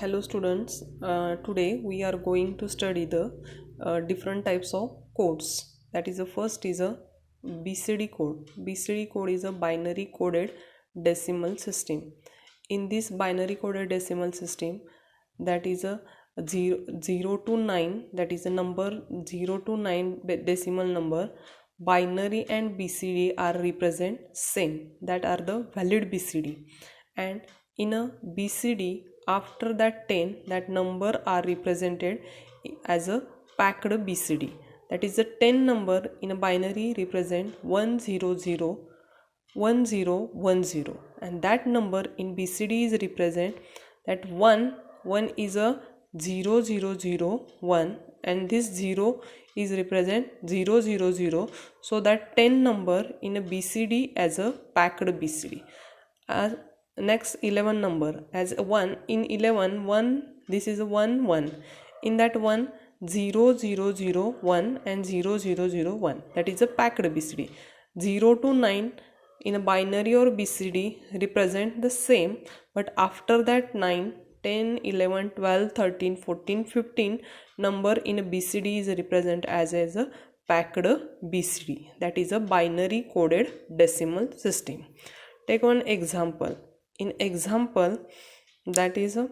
Hello students, today we are going to study the different types of codes. That is, the first is a BCD code. BCD code is a binary coded decimal system. In this binary coded decimal system, that is a 0 to 9, that is a number 0 to 9 decimal number. Binary and BCD are represent same, that are the valid BCD. And in a BCD, after that 10, that number are represented as a packed BCD. That is, the 10 number in a binary represent 100 1010, and that number in BCD is represent that 1 is a 0001, and this 0 is represent 000. So that 10 number in a BCD as a packed BCD. Next 11 number as 1 in 11, 1, this is a 1 1, in that 1 0001 and 0001, that is a packed BCD. 0 to 9 in a binary or BCD represent the same, but after that 9, 10, 11, 12, 13, 14, 15 number in a BCD is represent as a packed BCD. That is a binary coded decimal system. Take one example. In example, that is a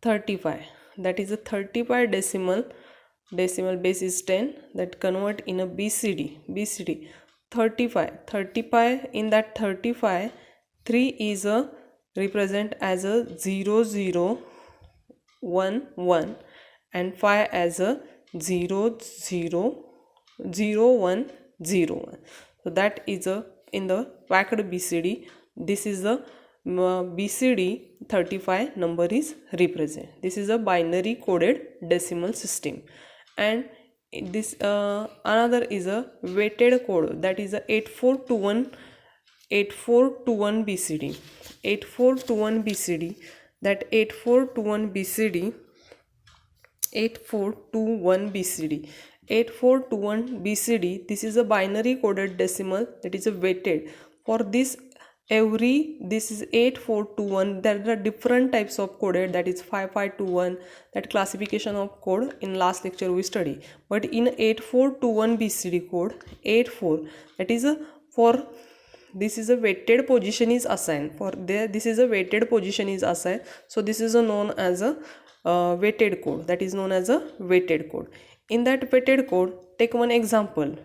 35, that is a 35 decimal base is 10, that convert in a BCD 35 in that 35, 3 is a represent as a 0011 and 5 as a 000101. So that is a in the packed BCD. This is the BCD 35 number is represent. This is a binary coded decimal system. And this another is a weighted code, that is a 8421 BCD. 8421 BCD, that 8421 BCD 8421 BCD 8421 BCD, this is a binary coded decimal, that is a weighted. For this this is 8421, there are different types of coded, that is 5521, that classification of code in last lecture we study. But in 8421 BCD code, 84, that is a for this is a weighted position is assigned for there, this is a weighted position is assigned, so this is a known as a weighted code, that is known as a weighted code. In that weighted code, take one example.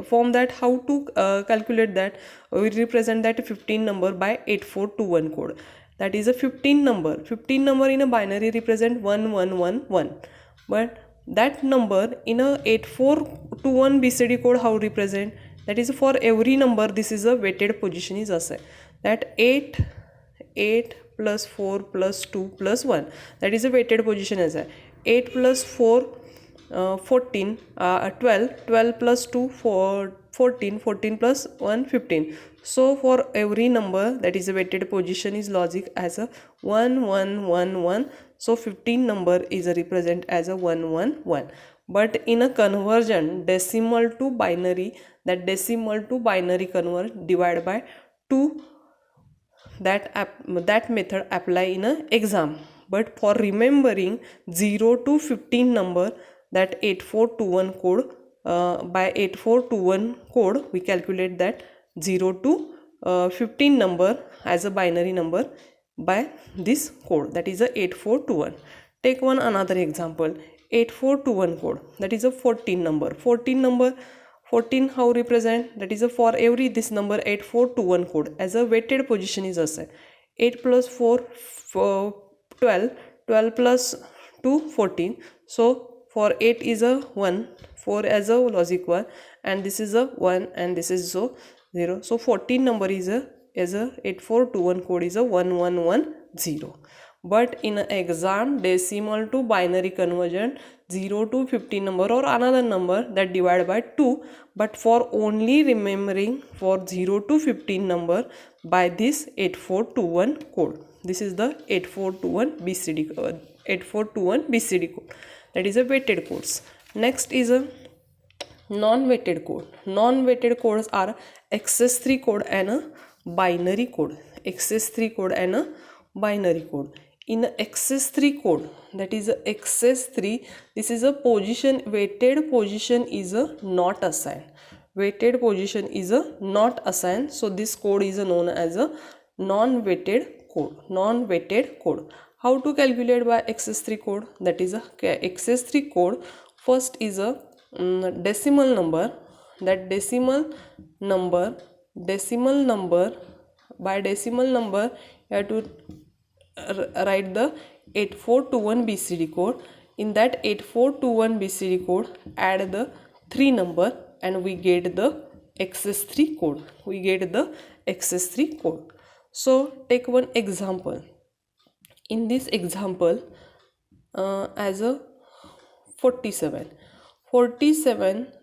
From that, how to calculate that, we represent that 15 number by 8421 code, that is a 15 number in a binary represent 1111, but that number in a 8421 BCD code how represent, that is for every number this is a weighted position is assigned, that 8 plus 4 plus 2 plus 1, that is a weighted position as a 8 plus 4 14 12 plus 2 14 plus 1 15. So for every number that is a weighted position is logic as a 1111, so 15 number is a represent as a 111. But in a conversion decimal to binary, that decimal to binary convert divide by 2, that method apply in a exam. But for remembering 0 to 15 number, that 8421 code, by 8421 code we calculate that 0 to 15 number as a binary number by this code, that is a 8421. Take one another example. 8421 code, that is a 14 number 14 how represent, that is a for every this number 8421 code as a weighted position is assigned. 8 plus 4 12 plus 2 14, so for 8 is a 1, 4 as a logic 1, and this is a 1, and this is so 0. So 14 number is a 8421 code is a 1110. But in an exam decimal to binary conversion 0 to 15 number or another number that divide by 2, but for only remembering for 0 to 15 number by this 8421 code. This is the 8421 BCD code, that is a weighted codes. Next is a non-weighted code. Non-weighted codes are XS3 code and a binary code. XS3 code and a binary code. in a XS3 code, that is a XS3, this is a position, weighted position is a not assigned, weighted position is a not assigned, so this code is known as a non-weighted code, non-weighted code. How to calculate by XS3 code? That is a XS3 code, first is a decimal number, that decimal number, by decimal number you have to write the 8421 BCD code. In that 8421 BCD code, add the 3 number and we get the XS3 code. We get the XS3 code. So take one example. In this example, as a 47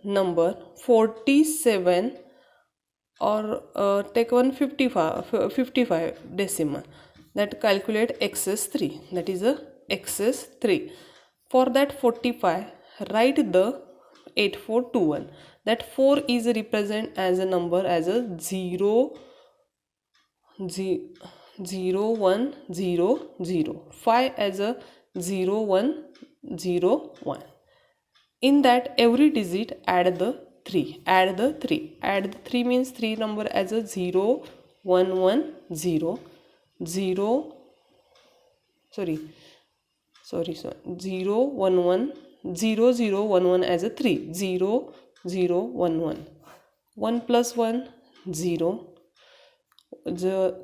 number, 47, or take one 55 decimal, that calculate XS3, that is a XS3. For that 45, write the 8421, that 4 is represent as a number as a 0 1 0 0, 5 as a 0 1 0 1. In that every digit add the 3, add the 3 means 3 number as a 0 1 1 0, 0 1 1 0 0 1 1 as a 3, 0 0 1 1, 1 plus 1 0,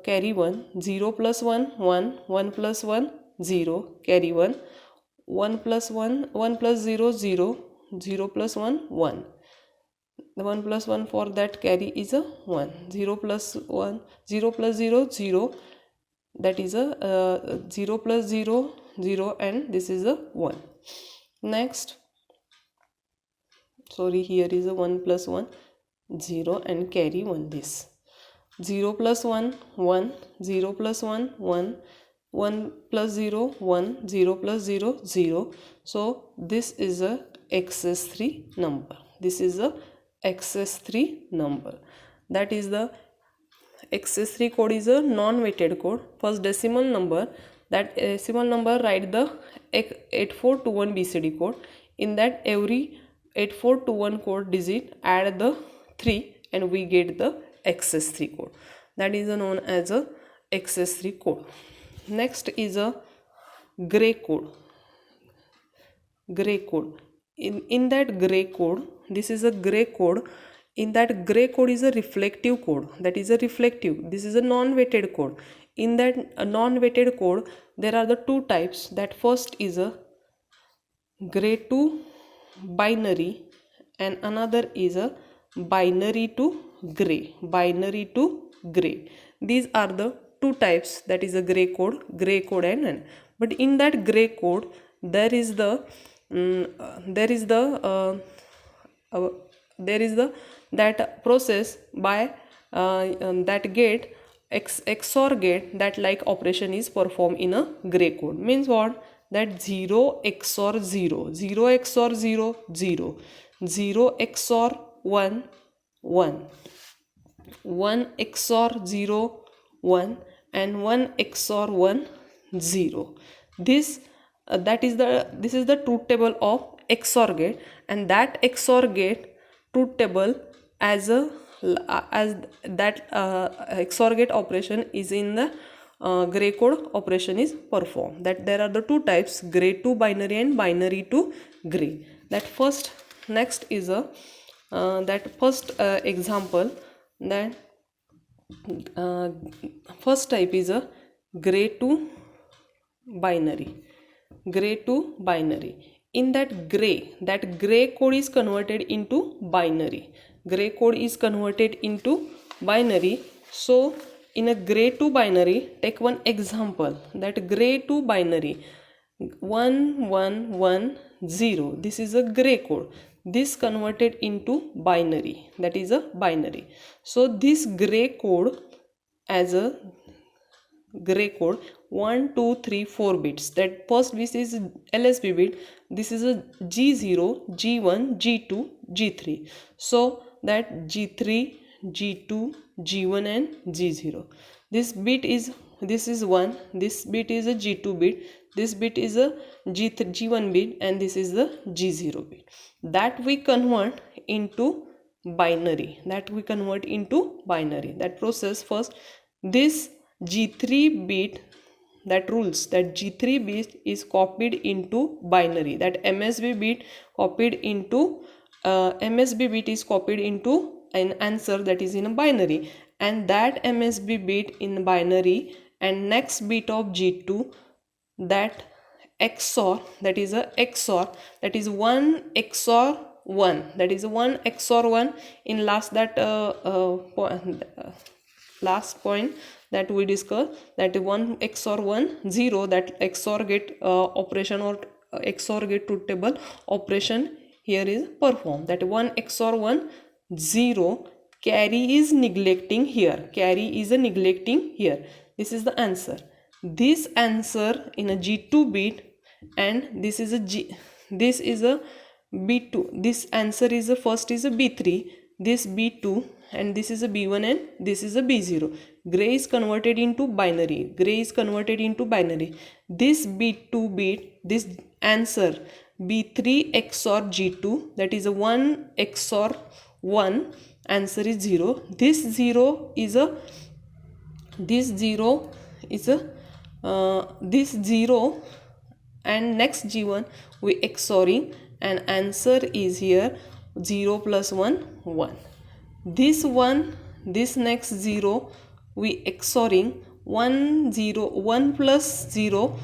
carry 1, 0 plus 1 1, 1 plus 1 0, carry 1, 1 plus 1 1 plus 0 0, 0 plus 1 1, the 1 plus 1 for that carry is a 1, 0 plus 1 0 plus 0 0, that is a 0 plus 0 0, and this is a 1. Next, sorry, here is a 1 plus 1 0 and carry 1, this 0 plus 1 1, 0 plus 1 1, 1 plus 0 1, 0 plus 0 0. So this is a XS3 number, this is a XS3 number. That is the XS3 code is a non-weighted code. First decimal number, that decimal number write the 8421 BCD code. In that every 8421 code digit add the 3 and we get the XS3 code. That is known as a XS3 code. Next is a gray code. Gray code. In that gray code, this is a gray code. In that gray code is a reflective code, that is a reflective. This is a non-weighted code. In that non-weighted code, there are the two types. That first is a gray to binary and another is a binary to gray. Binary to gray. These are the two types, that is a gray code and none. But in that gray code, there is the that process by that gate XOR gate, that like operation is performed in a gray code. Means what? That 0 XOR 0, 0 XOR 0 0, 0 XOR 1 1, 1 XOR 0 1, and 1 XOR 1 0. This this is the truth table of XOR gate, and that XOR gate truth table as that XOR gate operation is in the gray code operation is performed. That there are the two types, gray to binary and binary to gray. That first, next is a that first example, that first type is a gray to binary. Gray to binary. In that gray code is converted into binary. Gray code is converted into binary. So in a gray to binary, take one example, that gray to binary 1110, this is a gray code. This converted into binary, that is a binary. So this gray code as a gray code 1 2 3 4 bits. That first bit is LSB bit. This is a G0, G1, G2, G3. So that G3, G2, G1 and G0. This bit is this is 1, this bit is a G2 bit, this bit is a G1 bit, and this is the G0 bit. That we convert into binary. That process first, this G3 bit, that rules that G3 bit is copied into binary, that MSB bit is copied into an answer that is in a binary, and that MSB bit in binary and next bit of G2, that XOR, that is a XOR, that is 1 XOR 1, that is 1 XOR 1 in last last point that we discussed, that 1 XOR 1 0, that XOR get operation or XOR get truth table operation here is performed, that 1 XOR 1 0, carry is neglecting here, this is the answer. This answer in a G2 bit, and this is a B2, this answer is a first is a B3, this B2, and this is a B1, and this is a B0. Gray is converted into binary, this B2 bit, this answer B3 XOR G2, that is a 1 XOR 1, answer is 0. This 0 is a this 0 and next G1 we XORing, and answer is here 0 plus 1 1. This next 0 we XORing 1 plus 0,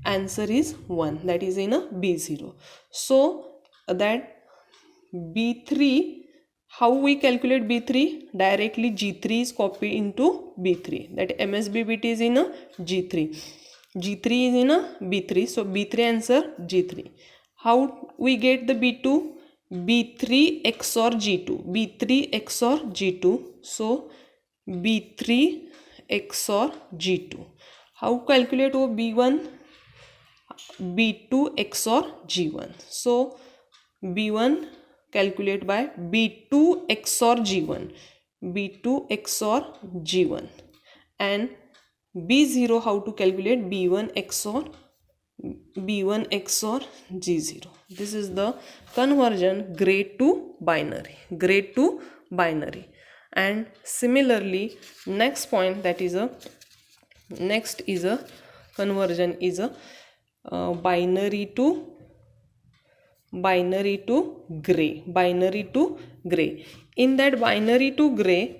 answer is 1, that is in a B0. So that B3, how we calculate B3? Directly G3 is copied into B3, that MSB bit is in a G3 is in a B3, so B3 answer G3. How we get the B2? B3 XOR G2, so B3 XOR G2. How calculate B1? B2 XOR G1, so B1 calculate by B2 XOR G1, and B0 how to calculate? B1 XOR G0. This is the conversion gray to binary, and similarly next point, that is a conversion is a binary to gray. In that binary to gray,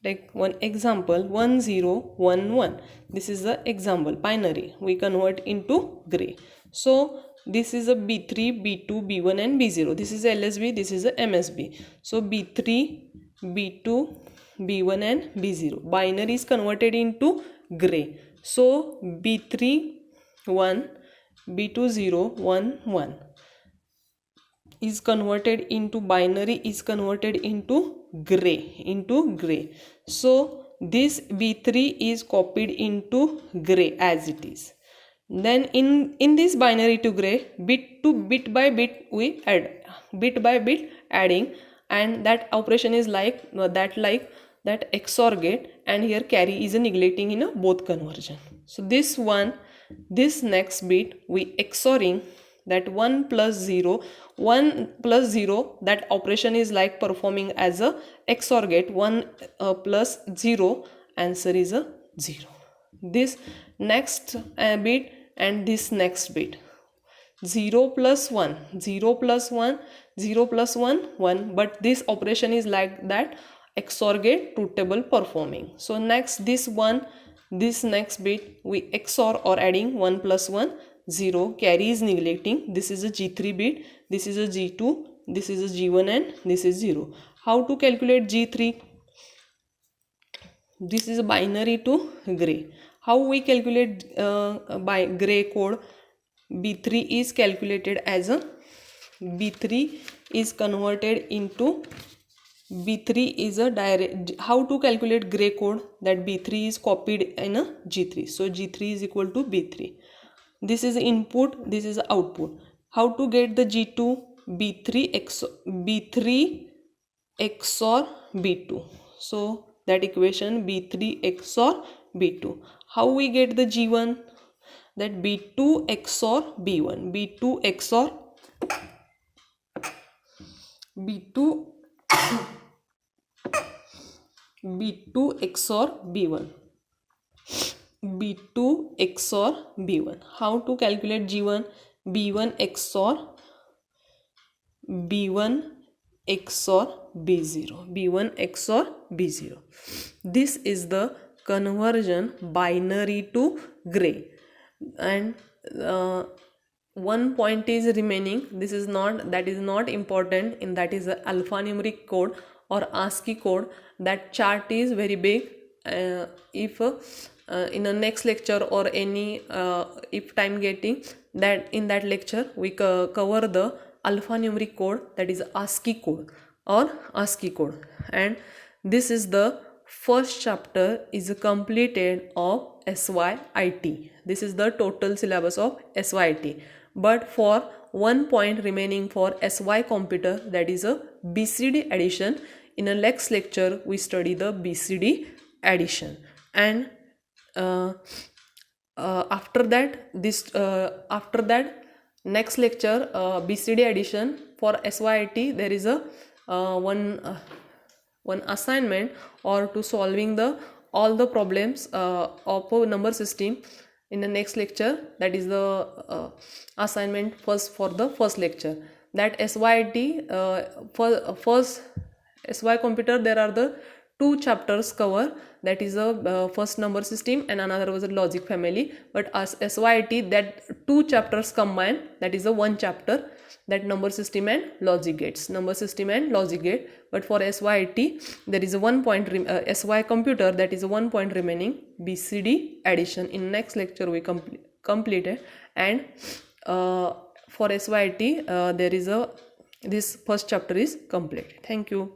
like one example 1 0 1 1, this is the example binary, we convert into gray. So this is a B3 B2 B1 and B0, this is LSB, this is a MSB. So B3 B2 B1 and B0, binary is converted into gray. So B3 1 B2 0 1 1 is converted into binary, is converted into gray. So this B3 is copied into gray as it is. Then in this binary to gray, bit by bit we add, adding, and that operation is like that XOR gate, and here carry is a neglecting in a both conversion. So this next bit we XORing, that 1 plus 0, that operation is like performing as a XOR gate, 1 plus 0, answer is a 0. This next bit and this next bit, 0 plus 1, 1, but this operation is like that XOR gate truth table performing. So next this next bit we XOR or adding 1 plus 1 0, carry is neglecting, this is a G3 bit, this is a G2, this is a G1, and this is 0. How to calculate G3? This is a binary to gray. How we calculate by gray code? B3 is calculated as a B3 is converted into B3 is a direct. How to calculate gray code? That B3 is copied in a G3, so G3 is equal to B3. This is input, this is output. How to get the G2? B3 XOR B2. So that equation B3 XOR B2. How we get the G1? That B2 XOR B1. B2 XOR B2 B2 XOR B1. B2 XOR B1. How to calculate G1? B1 XOR B1 XOR B0. B1 XOR B0. This is the conversion binary to gray. And one point is remaining. That is not important, in that is the alphanumeric code or ASCII code. That chart is very big. If in the next lecture or any if time getting, that in that lecture we cover the alphanumeric code, that is ASCII code or ASCII code. And this is the first chapter is completed of SYIT. This is the total syllabus of SYIT. But for one point remaining for SY computer, that is a BCD addition. In a next lecture we study the BCD addition. And after that next lecture, BCD addition for SYIT, there is a one assignment or to solving the all the problems of a number system in the next lecture. That is the assignment for the first lecture. That SYIT first SY computer, there are the two chapters cover, that is a first number system and another was a logic family. But as SYIT, that two chapters combined, that is a one chapter, that number system and logic gates, number system and logic gate. But for SYIT, there is a 1 point SY computer, that is a 1 point remaining, BCD addition. In next lecture we completed. And for SYIT there is a this first chapter is completed. Thank you.